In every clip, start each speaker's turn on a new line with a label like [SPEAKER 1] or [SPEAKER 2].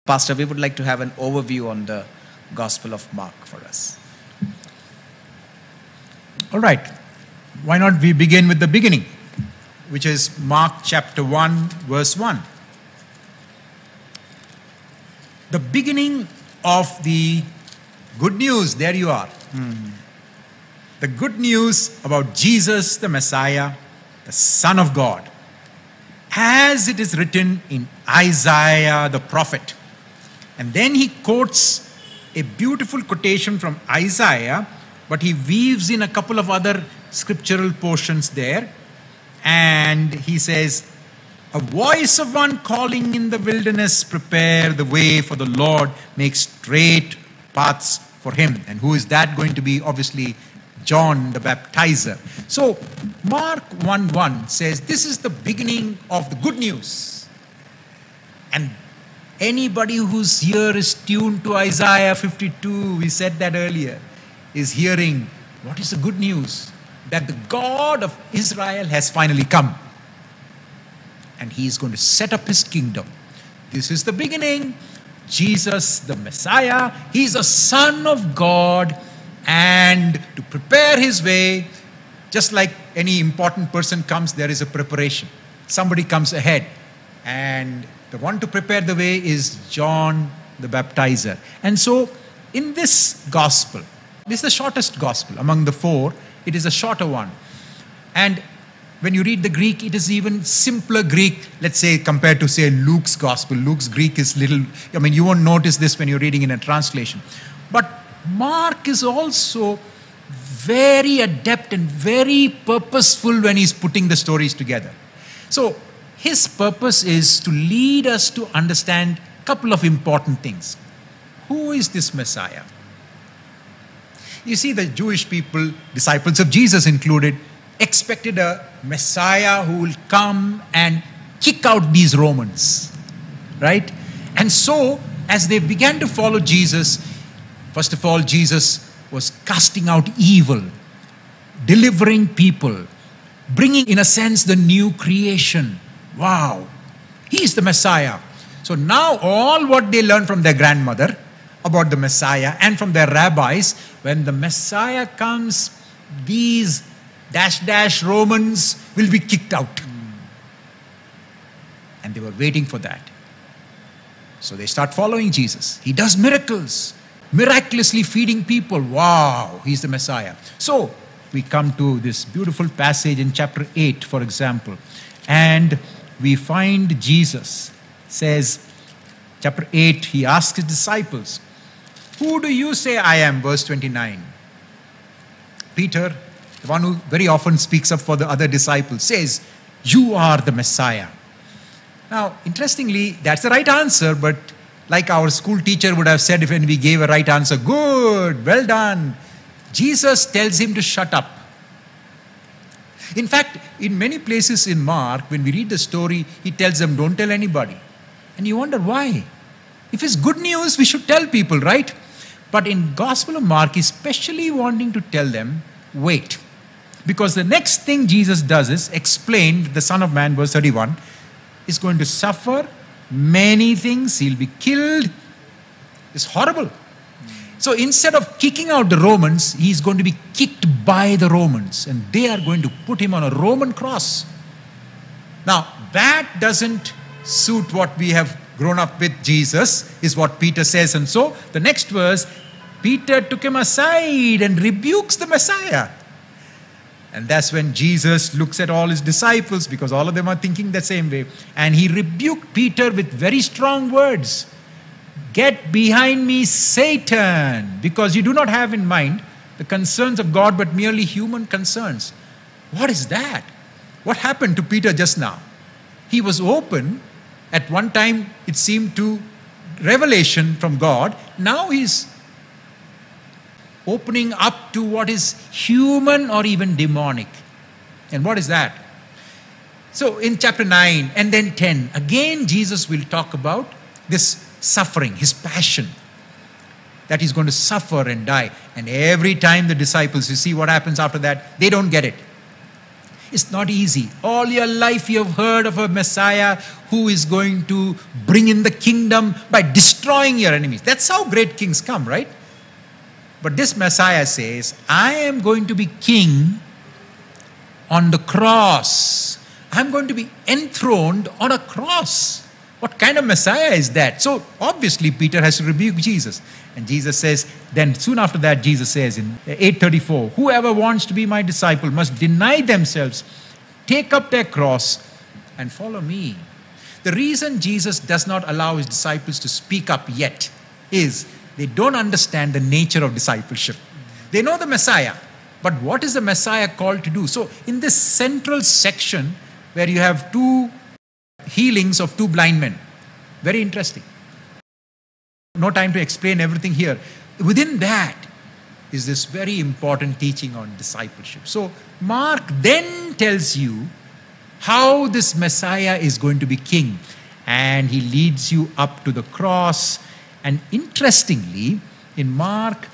[SPEAKER 1] Pastor, we would like to have an overview on the Gospel of Mark for us.
[SPEAKER 2] All right. Why not we begin with the beginning, which is Mark chapter 1, verse 1. The beginning of the good news, there you are. The good news about Jesus, the Messiah, the Son of God, as it is written in Isaiah the prophet. And then he quotes a beautiful quotation from Isaiah, but he weaves in a couple of other scriptural portions there. And he says, a voice of one calling in the wilderness, prepare the way for the Lord, make straight paths for him. And who is that going to be? Obviously, John the Baptizer. So, Mark 1:1 says, this is the beginning of the good news. And anybody whose ear is tuned to Isaiah 52, we said that earlier, is hearing, what is the good news? That the God of Israel has finally come. And he is going to set up his kingdom. This is the beginning. Jesus, the Messiah, he is a Son of God. And to prepare his way, just like any important person comes, there is a preparation. Somebody comes ahead. And the one to prepare the way is John the Baptizer. And so, in this gospel, this is the shortest gospel among the four. It is a shorter one. And when you read the Greek, it is even simpler Greek, let's say, compared to, say, Luke's gospel. Luke's Greek is little, you won't notice this when you're reading in a translation. But Mark is also very adept and very purposeful when he's putting the stories together. So, his purpose is to lead us to understand a couple of important things. Who is this Messiah? You see, the Jewish people, disciples of Jesus included, expected a Messiah who will come and kick out these Romans, right? And so, as they began to follow Jesus, first of all, Jesus was casting out evil, delivering people, bringing, in a sense, the new creation. Wow, he is the Messiah. So now all what they learned from their grandmother about the Messiah and from their rabbis, when the Messiah comes, these -- Romans will be kicked out. And they were waiting for that. So they start following Jesus. He does miracles, miraculously feeding people. Wow, he's the Messiah. So we come to this beautiful passage in chapter 8, for example. And we find Jesus says, chapter 8, he asks his disciples, who do you say I am? Verse 29. Peter, the one who very often speaks up for the other disciples, says, you are the Messiah. Now, interestingly, that's the right answer, but like our school teacher would have said if when we gave a right answer, good, well done. Jesus tells him to shut up. In fact, in many places in Mark, when we read the story, he tells them, don't tell anybody. And you wonder why? If it's good news, we should tell people, right? But in Gospel of Mark, he's especially wanting to tell them, wait. Because the next thing Jesus does is explain the Son of Man, verse 31, is going to suffer many things. He'll be killed. It's horrible. So instead of kicking out the Romans, he's going to be kicked by the Romans. And they are going to put him on a Roman cross. Now, that doesn't suit what we have grown up with Jesus, is what Peter says. And so, the next verse, Peter took him aside and rebukes the Messiah. And that's when Jesus looks at all his disciples, because all of them are thinking the same way. And he rebuked Peter with very strong words. Get behind me, Satan, because you do not have in mind the concerns of God, but merely human concerns. What is that? What happened to Peter just now? He was open. At one time, it seemed to revelation from God. Now he's opening up to what is human or even demonic. And what is that? So in chapter 9 and then 10, again Jesus will talk about this suffering, his passion, that he's going to suffer and die. And every time the disciples, you see what happens after that, they don't get it. It's not easy. All your life you have heard of a Messiah who is going to bring in the kingdom by destroying your enemies. That's how great kings come, right? But this Messiah says, I am going to be king on the cross. I'm going to be enthroned on a cross. What kind of Messiah is that? So obviously Peter has to rebuke Jesus. And Jesus says, then soon after that, Jesus says in 8:34, whoever wants to be my disciple must deny themselves, take up their cross, and follow me. The reason Jesus does not allow his disciples to speak up yet is they don't understand the nature of discipleship. They know the Messiah, but what is the Messiah called to do? So in this central section where you have 2 healings of 2 blind men, very interesting. No time to explain everything here. Within that is this very important teaching on discipleship. So Mark then tells you how this Messiah is going to be king. And he leads you up to the cross. And interestingly, in Mark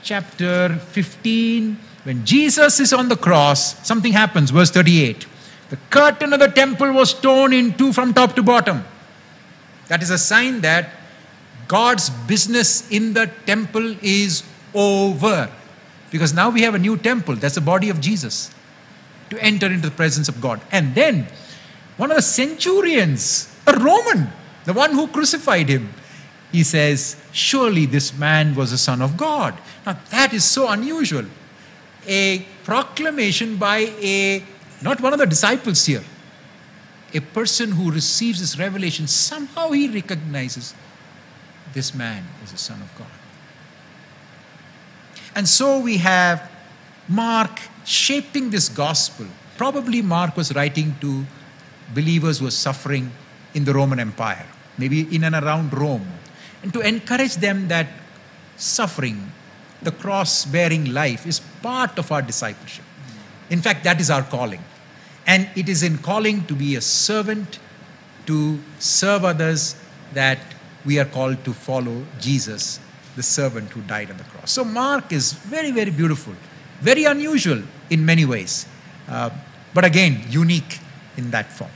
[SPEAKER 2] chapter 15, when Jesus is on the cross, something happens. Verse 38. The curtain of the temple was torn in 2 from top to bottom. That is a sign that God's business in the temple is over. Because now we have a new temple. That's the body of Jesus. To enter into the presence of God. And then, one of the centurions, a Roman, the one who crucified him, he says, surely this man was the Son of God. Now that is so unusual. A proclamation by not one of the disciples here. A person who receives this revelation, somehow he recognizes this man is the Son of God. And so we have Mark shaping this gospel. Probably Mark was writing to believers who were suffering in the Roman Empire, maybe in and around Rome, and to encourage them that suffering, the cross-bearing life, is part of our discipleship. In fact, that is our calling. And it is in calling to be a servant, to serve others, that we are called to follow Jesus, the servant who died on the cross. So Mark is very, very beautiful, very unusual in many ways, but again, unique in that form.